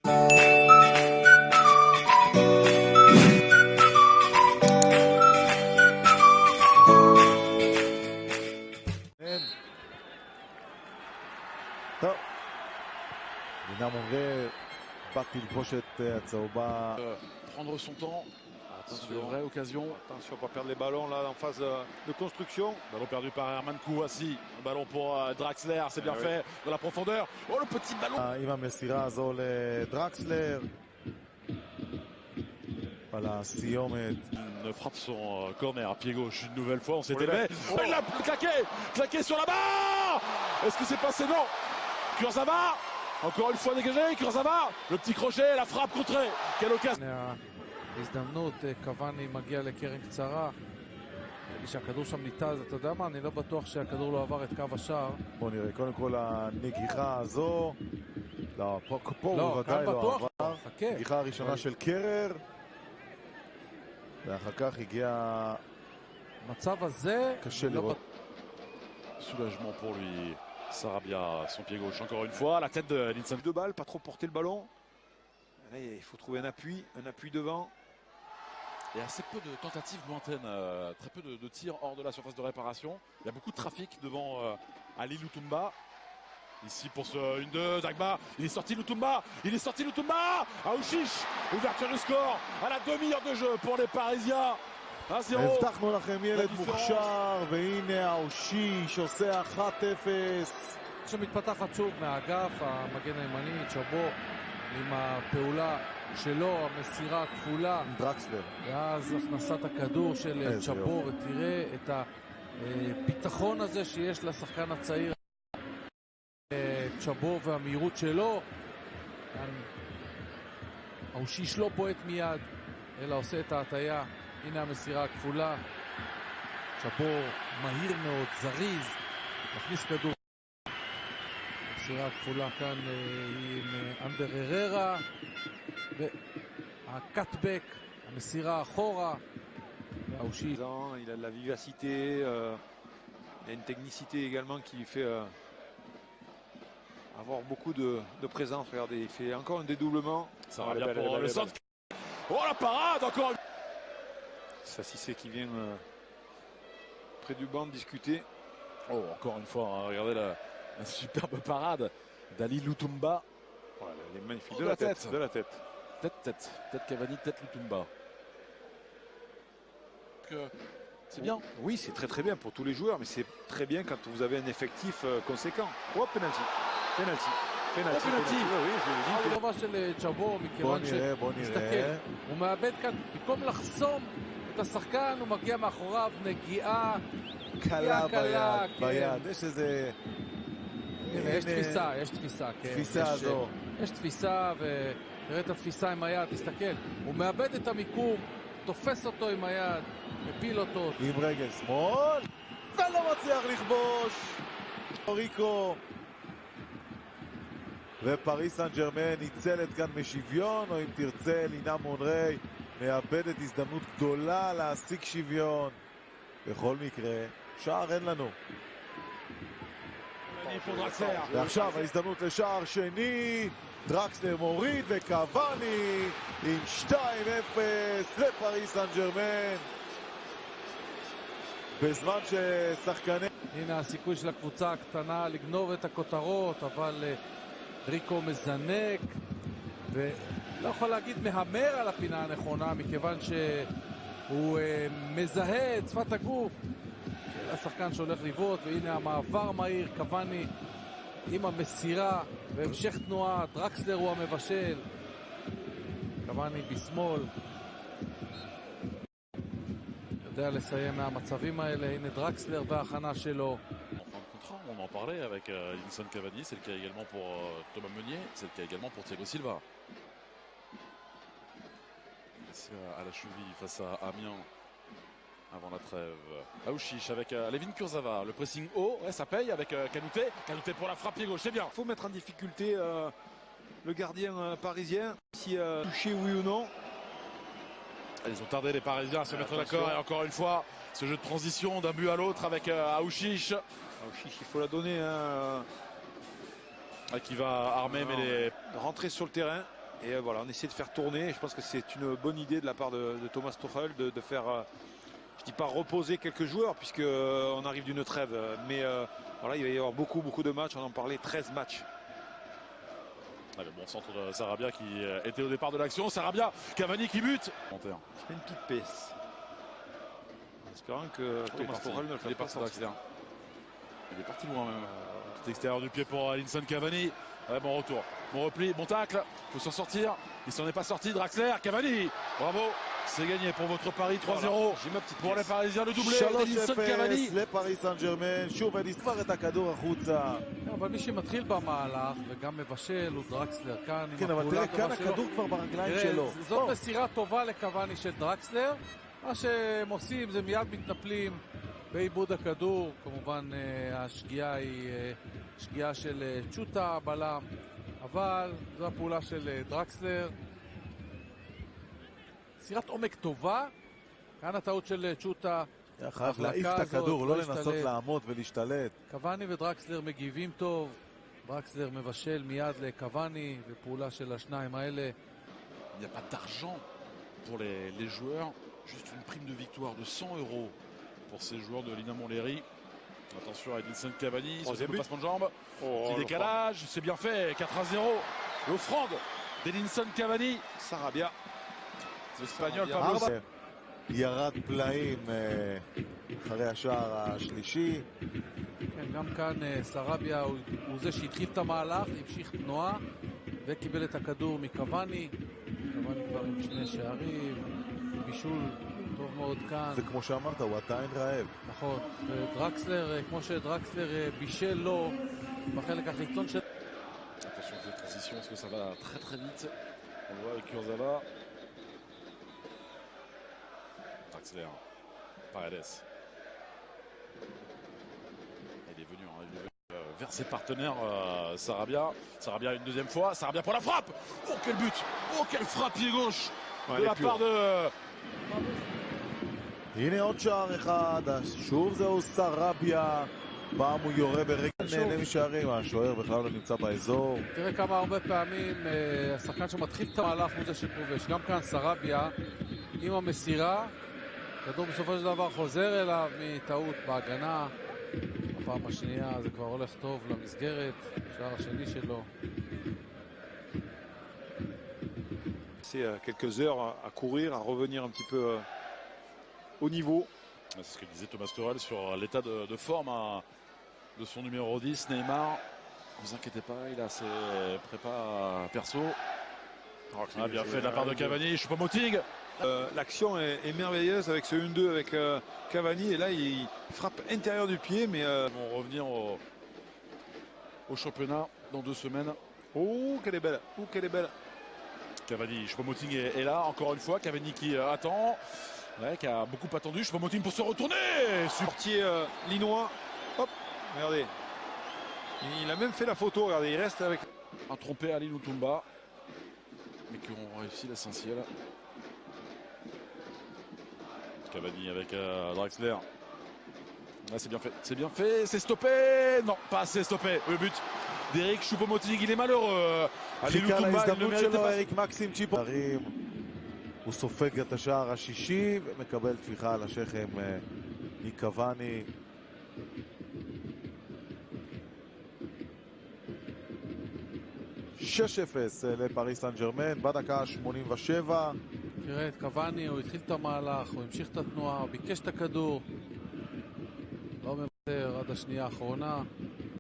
טוב, Lina Monray bat תלבוש את הצהובה. Prendre son temps. Attention, vraie occasion. Attention, pas perdre les ballons là en phase de construction. Ballon perdu par Herman Kouassi. Un ballon pour Draxler, c'est bien fait. Dans la profondeur. Oh, le petit ballon. עם המסירה הזו לדרקסלר. על הסיומת. Il frappe son corner, pied gauche une nouvelle fois. On s'est élevé. Oh, il a claqué sur la barre. Est-ce que c'est passé? Non. Kurzawa. Encore une fois dégagé. Kurzawa. Le petit crochet, la frappe contrée. Quelle occasion. הזדמנות, קוואני מגיע לקרן קצרה, שהכדור שם ניתז, אתה יודע מה? אני לא בטוח שהכדור לא עבר את קו השער. בוא נראה, קודם כל הנגיחה הזו, לא, פה הוא ודאי לא עבר. נגיחה הראשונה של קרר, ואחר כך הגיע... המצב הזה... קשה לראות. Soulagement pour lui. Sarabia, son pied gauche encore une fois, la tête de Linson. Deux balles, pas trop porter le ballon. Là, il faut trouver un appui devant. Il y a assez peu de tentatives lointaines, très peu de tirs hors de la surface de réparation. Il y a beaucoup de trafic devant Ali Lutumba. Ici pour ce 1-2, Dagba, il est sorti Lutumba, Aouchiche, ouverture du score à la demi-heure de jeu pour les Parisiens. 1-0. הבטחנו לכם ילד מוכשר, והנה האושיש עושה 1-0. שמתפתחת שוב מהאגף, המגן הימני, צ'אבו, עם הפעולה שלו, המסירה הכפולה. דרקסלר. ואז הכנסת הכדור של צ'אבו, ותראה את הביטחון הזה שיש לשחקן הצעיר. צ'אבו והמהירות שלו. האושיש לא בועט מיד, אלא עושה את ההטיה. הנה המסירה הכפולה. צ'אבו מהיר מאוד, זריז, מכניס כדור. המסירה הכפולה כאן היא עם אנדר הררה, והקאטבק, המסירה אחורה, והאושי. Il a de la vivacité, il a une technicité également qui lui fait avoir beaucoup de présence. Regardez, il fait encore un dédoublement. Ça va bien pour le centre. Oh, la parade encore une... Sassissé qui vient près du banc discuter. Oh, encore une fois, hein, regardez la superbe parade d'Ali Lutumba. Voilà, elle est magnifique. De la tête. Tête Cavani, tête Lutumba. C'est bien. Oui, c'est très très bien pour tous les joueurs, mais c'est très bien quand vous avez un effectif conséquent. Oh, penalty. טובה של צ'אבו, מכיוון שתסתכל, הוא מאבד כאן, במקום לחסום את השחקן, הוא מגיע מאחוריו, נגיעה קלה ביד, יש איזה... יש תפיסה, יש תפיסה, ותראה את התפיסה עם היד, תסתכל, הוא מאבד את המיקום, תופס אותו עם היד, מפיל אותו. עם רגל שמאל, ולא מצליח לכבוש. ריקו. ופריס סן ג'רמן ניצלת כאן משוויון, או אם תרצה לינה מונריי מאבדת הזדמנות גדולה להשיג שוויון. בכל מקרה, שער אין לנו. ועכשיו ההזדמנות לשער שני, דרקסלר מוריד וקוואני עם 2-0 לפריס סן ג'רמן. בזמן ששחקני... הנה הסיכוי של הקבוצה הקטנה לגנוב את הכותרות, אבל ריקו מזנק ולא יכול להגיד מהמר על הפינה הנכונה, מכיוון שהוא מזהה את שפת הגוף השחקן שהולך לבעוט. והנה המעבר מהיר, קוואני עם המסירה והמשך תנועה, דרקסלר הוא המבשל, קוואני בשמאל יודע לסיים מהמצבים האלה. הנה דרקסלר וההכנה שלו. On en parlait avec Edinson Cavani, c'est le cas également pour Thomas Meunier, c'est le cas également pour Thiago Silva. C'est à la cheville face à Amiens avant la trêve. Aouchiche avec Levin Kurzawa, le pressing haut, ouais, ça paye avec Kanouté. Kanouté pour la frappe pied gauche, c'est bien. Il faut mettre en difficulté le gardien parisien, si touché oui ou non. Ils ont tardé les Parisiens à se mettre d'accord, et encore une fois, ce jeu de transition d'un but à l'autre avec Aouchiche. Aouchiche, il faut la donner. Qui va armer, mais les... rentrer sur le terrain. Et voilà, on essaie de faire tourner. Je pense que c'est une bonne idée de la part de Thomas Tuchel de faire, je dis pas reposer quelques joueurs puisqu'on arrive d'une trêve. Mais voilà, il va y avoir beaucoup de matchs. On en parlait, 13 matchs. Allez, bon centre de Sarabia qui était au départ de l'action. Sarabia, Cavani qui bute. Je fais une petite pièce. En espérant que Thomas Tuchel ne le fasse pas sortir. Il est parti loin même. Petit extérieur du pied pour Edinson Cavani. Ouais, bon retour, bon repli, bon tacle. Il faut s'en sortir. Il s'en est pas sorti. Draxler, Cavani. Bravo. C'est gagné pour votre pari 3-0. J'ai ma petite pour les Parisiens. Le doublé 3-0 d'Edinson Cavani. לפריס סן ג'רמן, שוב אדיס כבר את הכדור החוצה. אבל מי שמתחיל במהלך וגם מבשל הוא דרקסלר כאן. כן, אבל תראה, כאן הכדור כבר ברגליים שלו. זאת מסירה טובה לקוואני של דרקסלר. מה שהם עושים זה מיד מתנפלים בעיבוד הכדור. כמובן השגיאה היא שגיאה של צ'וטה בלם, אבל זו הפעולה של דרקסלר. מסירת עומק טובה. כאן הטעות של צ'וטה. חייב להעיף את הכדור, לא לנסות לעמוד ולהשתלט. קוואני ודרקסלר מגיבים טוב. דרקסלר מבשל מיד לקוואני בפעולה של השניים האלה. Il n'y a pas d'argent pour les joueurs, juste une prime de victoire de 100 € pour ces joueurs de l'Ina Montlhéry. Attention à Edinson Cavani, sur le passement de jambes, petit décalage, c'est bien fait, 4-0. L'offrande d'Edinson Cavani. Sarabia. L'Espagnol Sarabia. Pablo. ירד פלאים אחרי השער השלישי. כן, גם כאן סרביה הוא זה שהתחיל את המהלך, המשיך תנועה וקיבל את הכדור מקוואני. קוואני כבר עם שני שערים, בישול טוב מאוד כאן. זה כמו שאמרת, הוא עדיין רעב. נכון, ודרקסלר, כמו שדרקסלר בישל לו בחלק החיצון של... Attention cette transition parce que ça va très vite. On voit avec Kurzawa. Draxler, Paredes. Il est venu vers ses partenaires, Sarabia. Sarabia une deuxième fois. Sarabia pour la frappe. Oh quel but. Oh quelle frappe pied gauche de la part de... הנה עוד שער אחד, שוב זהו סרביה. פעם הוא יורה ברגע נהנה משערים, השוער בכלל לא נמצא באזור. תראה כמה הרבה פעמים השחקן שמתחיל את המהלך הוא זה שכובש. גם כאן סרביה עם המסירה. כדור בסופו של דבר חוזר אליו מטעות בהגנה. הפעם השנייה זה כבר הולך טוב למסגרת, השער השני שלו. C'est quelques heures à courir, à revenir un petit peu au niveau. C'est ce que disait Thomas Tuchel sur l'état de forme de son numéro 10, Neymar. Ne vous inquiétez pas, il a ses prépas perso. Bien fait de la part de Cavani, Choupo-Moting. L'action est merveilleuse avec ce 1-2 avec Cavani et là il frappe intérieur du pied mais Ils vont revenir au championnat dans 2 semaines. Oh qu'elle est belle, oh qu'elle est belle. Cavani, Choupo-Moting est là encore une fois. Cavani qui attend, ouais, qui a beaucoup attendu. Choupo-Moting pour se retourner. Portier linois, hop, regardez. Il a même fait la photo, regardez, il reste avec... Un trompé Ali Lutumba, mais qui ont réussi l'essentiel. Cavani avec Draxler. Là c'est bien fait, c'est stoppé. Non, pas assez stoppé. Le but d'Eric Choupo-Moting, il est malheureux. Ali Lutumba, il ne méritait pas. אריק מקסים צ'יפו. הוא סופג את השער השישי ומקבל טפיחה על השכם מקוואני. שש 0 לפריס סן ג'רמן בדקה 87. תראה את קוואני, הוא התחיל את המהלך, הוא המשיך את התנועה, הוא ביקש את הכדור, לא מוותר עד השנייה האחרונה.